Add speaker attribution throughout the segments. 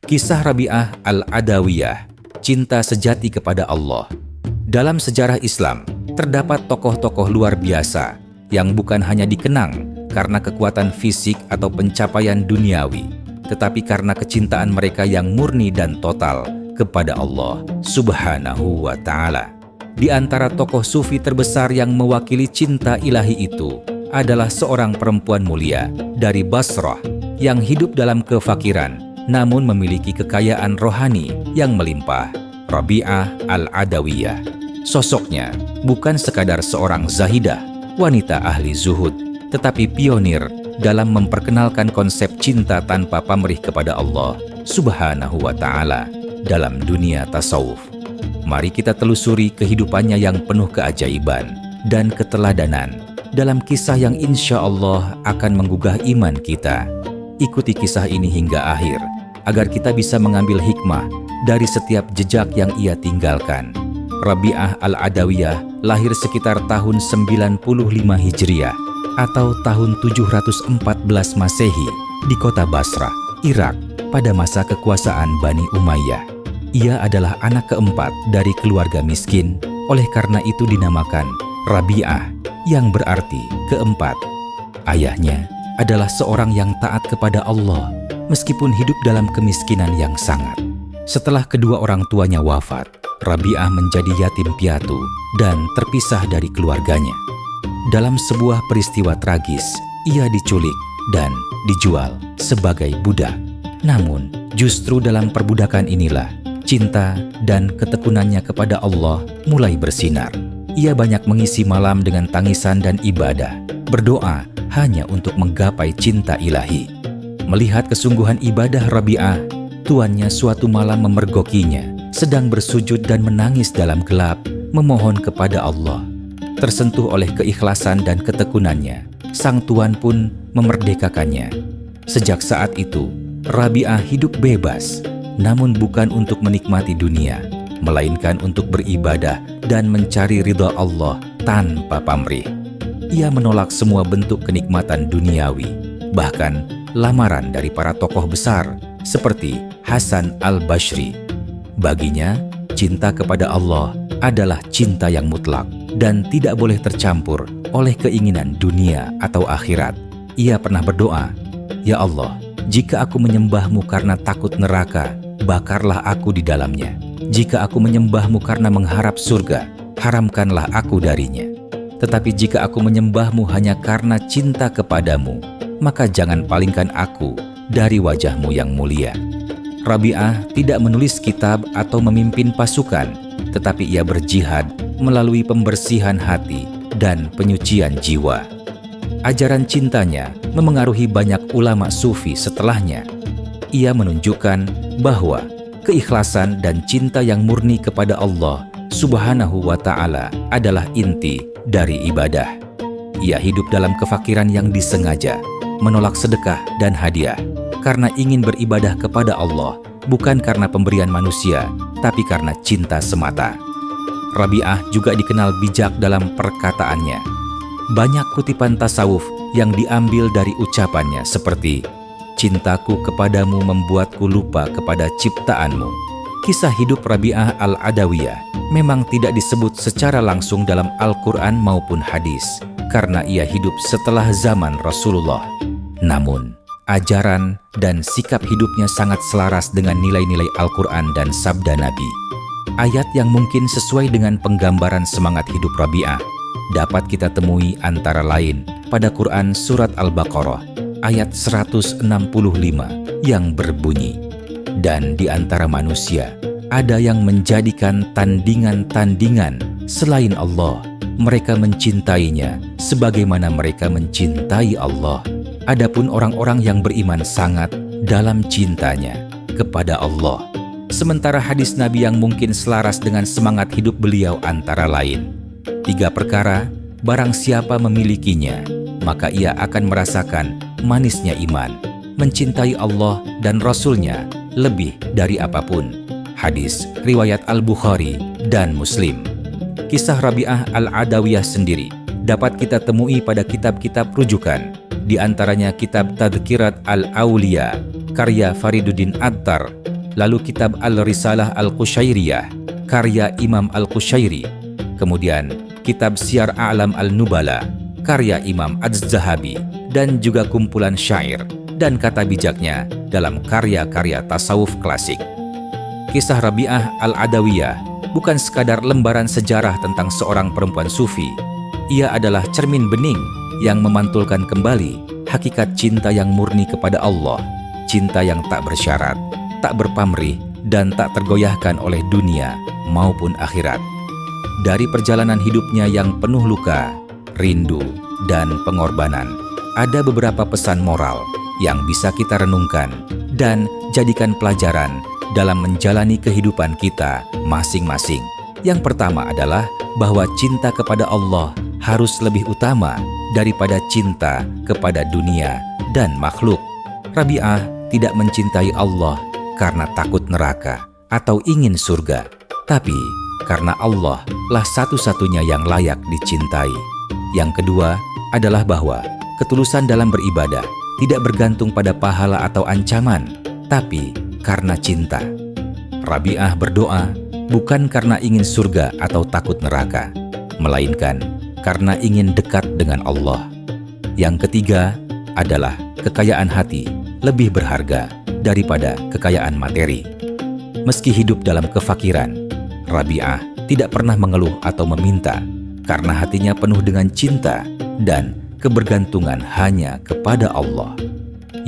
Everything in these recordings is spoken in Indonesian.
Speaker 1: Kisah Rabi'ah Al-Adawiyah, cinta sejati kepada Allah. Dalam sejarah Islam, terdapat tokoh-tokoh luar biasa yang bukan hanya dikenang karena kekuatan fisik atau pencapaian duniawi, tetapi karena kecintaan mereka yang murni dan total kepada Allah Subhanahu wa Ta'ala. Di antara tokoh sufi terbesar yang mewakili cinta ilahi itu adalah seorang perempuan mulia dari Basrah yang hidup dalam kefakiran namun memiliki kekayaan rohani yang melimpah, Rabi'ah Al-Adawiyah. Sosoknya bukan sekadar seorang zahidah, wanita ahli zuhud, tetapi pionir dalam memperkenalkan konsep cinta tanpa pamrih kepada Allah Subhanahu wa Ta'ala dalam dunia tasawuf. Mari kita telusuri kehidupannya yang penuh keajaiban dan keteladanan dalam kisah yang insya Allah akan menggugah iman kita. Ikuti kisah ini hingga akhir, agar kita bisa mengambil hikmah dari setiap jejak yang ia tinggalkan. Rabi'ah Al-Adawiyah lahir sekitar tahun 95 Hijriah atau tahun 714 Masehi di kota Basrah, Irak pada masa kekuasaan Bani Umayyah. Ia adalah anak keempat dari keluarga miskin, oleh karena itu dinamakan Rabi'ah yang berarti keempat. Ayahnya adalah seorang yang taat kepada Allah meskipun hidup dalam kemiskinan yang sangat. Setelah kedua orang tuanya wafat, Rabi'ah menjadi yatim piatu dan terpisah dari keluarganya. Dalam sebuah peristiwa tragis, ia diculik dan dijual sebagai budak. Namun, justru dalam perbudakan inilah cinta dan ketekunannya kepada Allah mulai bersinar. Ia banyak mengisi malam dengan tangisan dan ibadah, berdoa hanya untuk menggapai cinta ilahi. Melihat kesungguhan ibadah Rabi'ah, tuannya suatu malam memergokinya, sedang bersujud dan menangis dalam gelap, memohon kepada Allah. Tersentuh oleh keikhlasan dan ketekunannya, sang tuan pun memerdekakannya. Sejak saat itu, Rabi'ah hidup bebas, namun bukan untuk menikmati dunia, melainkan untuk beribadah dan mencari ridha Allah tanpa pamrih. Ia menolak semua bentuk kenikmatan duniawi, bahkan lamaran dari para tokoh besar seperti Hasan al-Bashri. Baginya, cinta kepada Allah adalah cinta yang mutlak dan tidak boleh tercampur oleh keinginan dunia atau akhirat. Ia pernah berdoa, "Ya Allah, jika aku menyembahmu karena takut neraka, bakarlah aku di dalamnya. Jika aku menyembahmu karena mengharap surga, haramkanlah aku darinya. Tetapi jika aku menyembahmu hanya karena cinta kepadamu, maka jangan palingkan aku dari wajahmu yang mulia." Rabi'ah tidak menulis kitab atau memimpin pasukan, tetapi ia berjihad melalui pembersihan hati dan penyucian jiwa. Ajaran cintanya memengaruhi banyak ulama sufi setelahnya. Ia menunjukkan bahwa keikhlasan dan cinta yang murni kepada Allah Subhanahu wa Ta'ala adalah inti dari ibadah. Ia hidup dalam kefakiran yang disengaja, menolak sedekah dan hadiah, karena ingin beribadah kepada Allah, bukan karena pemberian manusia, tapi karena cinta semata. Rabi'ah juga dikenal bijak dalam perkataannya. Banyak kutipan tasawuf yang diambil dari ucapannya seperti, "Cintaku kepadamu membuatku lupa kepada ciptaanmu." Kisah hidup Rabi'ah Al-Adawiyah memang tidak disebut secara langsung dalam Al-Quran maupun hadis, karena ia hidup setelah zaman Rasulullah. Namun, ajaran dan sikap hidupnya sangat selaras dengan nilai-nilai Al-Quran dan sabda Nabi. Ayat yang mungkin sesuai dengan penggambaran semangat hidup Rabi'ah dapat kita temui antara lain pada Quran Surat Al-Baqarah ayat 165 yang berbunyi, "Dan di antara manusia ada yang menjadikan tandingan-tandingan selain Allah. Mereka mencintainya sebagaimana mereka mencintai Allah. Adapun orang-orang yang beriman sangat dalam cintanya kepada Allah." Sementara hadis Nabi yang mungkin selaras dengan semangat hidup beliau antara lain, 3 perkara, barang siapa memilikinya, maka ia akan merasakan manisnya iman, mencintai Allah dan Rasul-Nya lebih dari apapun. Hadis riwayat Al-Bukhari dan Muslim. Kisah Rabi'ah Al-Adawiyah sendiri dapat kita temui pada kitab-kitab rujukan, di antaranya kitab Tadhkirat Al-Awliya karya Fariduddin Attar lalu kitab Al-Risalah Al-Qushairiyah, karya Imam Al-Qushairi, kemudian kitab Syiar A'lam Al-Nubala, karya Imam Az-Zahabi, dan juga kumpulan syair dan kata bijaknya dalam karya-karya tasawuf klasik. Kisah Rabi'ah Al-Adawiyah bukan sekadar lembaran sejarah tentang seorang perempuan sufi. Ia adalah cermin bening yang memantulkan kembali hakikat cinta yang murni kepada Allah, cinta yang tak bersyarat, tak berpamrih, dan tak tergoyahkan oleh dunia maupun akhirat. Dari perjalanan hidupnya yang penuh luka, rindu, dan pengorbanan, ada beberapa pesan moral yang bisa kita renungkan dan jadikan pelajaran dalam menjalani kehidupan kita masing-masing. Yang pertama adalah bahwa cinta kepada Allah harus lebih utama daripada cinta kepada dunia dan makhluk. Rabi'ah tidak mencintai Allah karena takut neraka atau ingin surga, tapi karena Allah lah satu-satunya yang layak dicintai. Yang kedua adalah bahwa ketulusan dalam beribadah tidak bergantung pada pahala atau ancaman, tapi karena cinta. Rabi'ah berdoa bukan karena ingin surga atau takut neraka, melainkan karena ingin dekat dengan Allah. Yang ketiga adalah kekayaan hati lebih berharga daripada kekayaan materi. Meski hidup dalam kefakiran, Rabi'ah tidak pernah mengeluh atau meminta karena hatinya penuh dengan cinta dan kebergantungan hanya kepada Allah.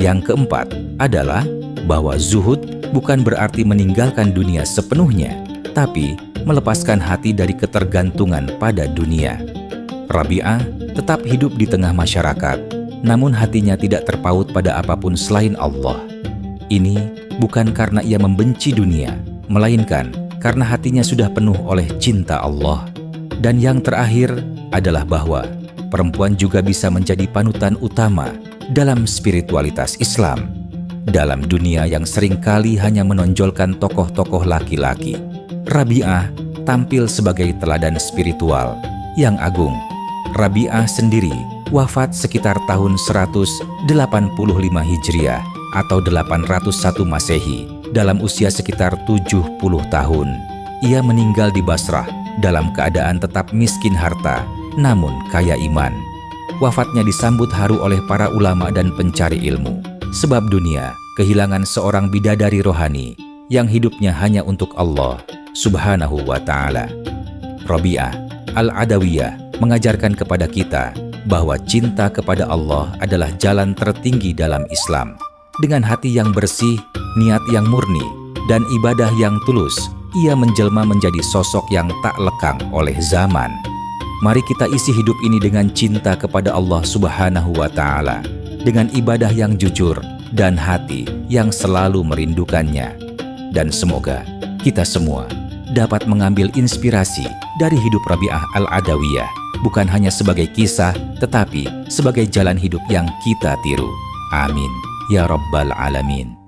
Speaker 1: Yang keempat adalah bahwa zuhud bukan berarti meninggalkan dunia sepenuhnya, tapi melepaskan hati dari ketergantungan pada dunia. Rabi'ah tetap hidup di tengah masyarakat, namun hatinya tidak terpaut pada apapun selain Allah. Ini bukan karena ia membenci dunia, melainkan karena hatinya sudah penuh oleh cinta Allah. Dan yang terakhir adalah bahwa perempuan juga bisa menjadi panutan utama dalam spiritualitas Islam. Dalam dunia yang seringkali hanya menonjolkan tokoh-tokoh laki-laki, Rabi'ah tampil sebagai teladan spiritual yang agung. Rabi'ah sendiri wafat sekitar tahun 185 Hijriah atau 801 Masehi dalam usia sekitar 70 tahun. Ia meninggal di Basrah dalam keadaan tetap miskin harta namun kaya iman. Wafatnya disambut haru oleh para ulama dan pencari ilmu, sebab dunia kehilangan seorang bidadari rohani yang hidupnya hanya untuk Allah Subhanahu wa Ta'ala. Rabi'ah Al-Adawiyah mengajarkan kepada kita bahwa cinta kepada Allah adalah jalan tertinggi dalam Islam. Dengan hati yang bersih, niat yang murni, dan ibadah yang tulus, ia menjelma menjadi sosok yang tak lekang oleh zaman. Mari kita isi hidup ini dengan cinta kepada Allah Subhanahu wa Ta'ala, dengan ibadah yang jujur dan hati yang selalu merindukannya. Dan semoga kita semua dapat mengambil inspirasi dari hidup Rabi'ah Al-Adawiyah, bukan hanya sebagai kisah, tetapi sebagai jalan hidup yang kita tiru. Amin ya Rabbal Alamin.